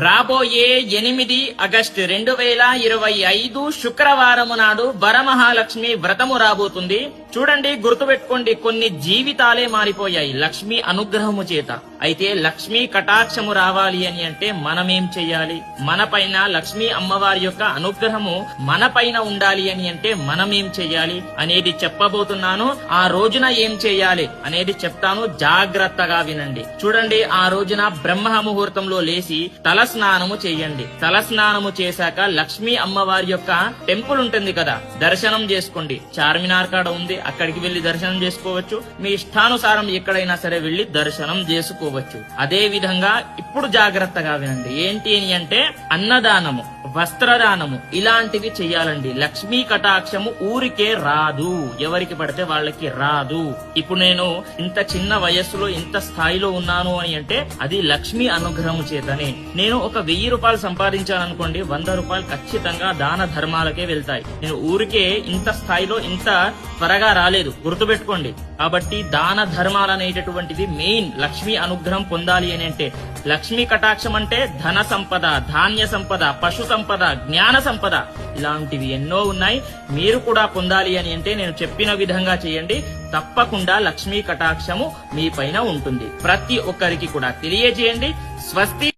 రాబోయే 8 ఆగస్టు 2025 శుక్రవారము నాడు వరమహాలక్ష్మి వ్రతము రాబోతుంది. చూడండి, గుర్తుపెట్టుకోండి, కొన్ని జీవితాలే మారిపోయాయి లక్ష్మి అనుగ్రహము చేత. అయితే లక్ష్మీ కటాక్షము రావాలి అని అంటే మనమేం చెయ్యాలి? మన పైన లక్ష్మీ అమ్మవారి యొక్క అనుగ్రహము మన పైన ఉండాలి అని అంటే మనమేం చెయ్యాలి అనేది చెప్పబోతున్నాను. ఆ రోజున ఏం చెయ్యాలి అనేది చెప్తాను, జాగ్రత్తగా వినండి. చూడండి, ఆ రోజున బ్రహ్మ ముహూర్తంలో లేచి తల స్నానము చేయండి. తల స్నానము చేశాక లక్ష్మీ అమ్మవారి యొక్క టెంపుల్ ఉంటుంది కదా, దర్శనం చేసుకోండి. చార్మినార్ కాడ ఉంది, అక్కడికి వెళ్లి దర్శనం చేసుకోవచ్చు. మీ ఇష్టానుసారం ఎక్కడైనా సరే వెళ్లి దర్శనం చేసుకోవచ్చు. అదే విధంగా ఇప్పుడు జాగ్రత్తగా వినండి. ఏంటి అని అంటే అన్నదానము, వస్త్రదానము ఇలాంటివి చెయ్యాలండి. లక్ష్మీ కటాక్షము ఊరికే రాదు, ఎవరికి పడితే వాళ్ళకి రాదు. ఇప్పుడు నేను ఇంత చిన్న వయస్సులో ఇంత స్థాయిలో ఉన్నాను అని అంటే అది లక్ష్మీ అనుగ్రహము చేతనే. నేను ఒక 1000 రూపాయలు సంపాదించాలనుకోండి, 100 రూపాయలు ఖచ్చితంగా దాన ధర్మాలకే వెళ్తాయి. నేను ఊరికే ఇంత స్థాయిలో ఇంత త్వరగా రాలేదు, గుర్తుపెట్టుకోండి. కాబట్టి దాన ధర్మాలు అనేటటువంటిది మెయిన్. లక్ష్మీ అనుగ్రహం పొందాలి అని అంటే లక్ష్మీ కటాక్షం అంటే ధన సంపద, ధాన్య సంపద, పశు సంపద, జ్ఞాన సంపద ఇలాంటివి ఎన్నో ఉన్నాయి. మీరు కూడా పొందాలి అని అంటే నేను చెప్పిన విధంగా చేయండి, తప్పకుండా లక్ష్మీ కటాక్షము మీ పైన ఉంటుంది. ప్రతి ఒక్కరికి కూడా తెలియజేయండి. స్వస్తి.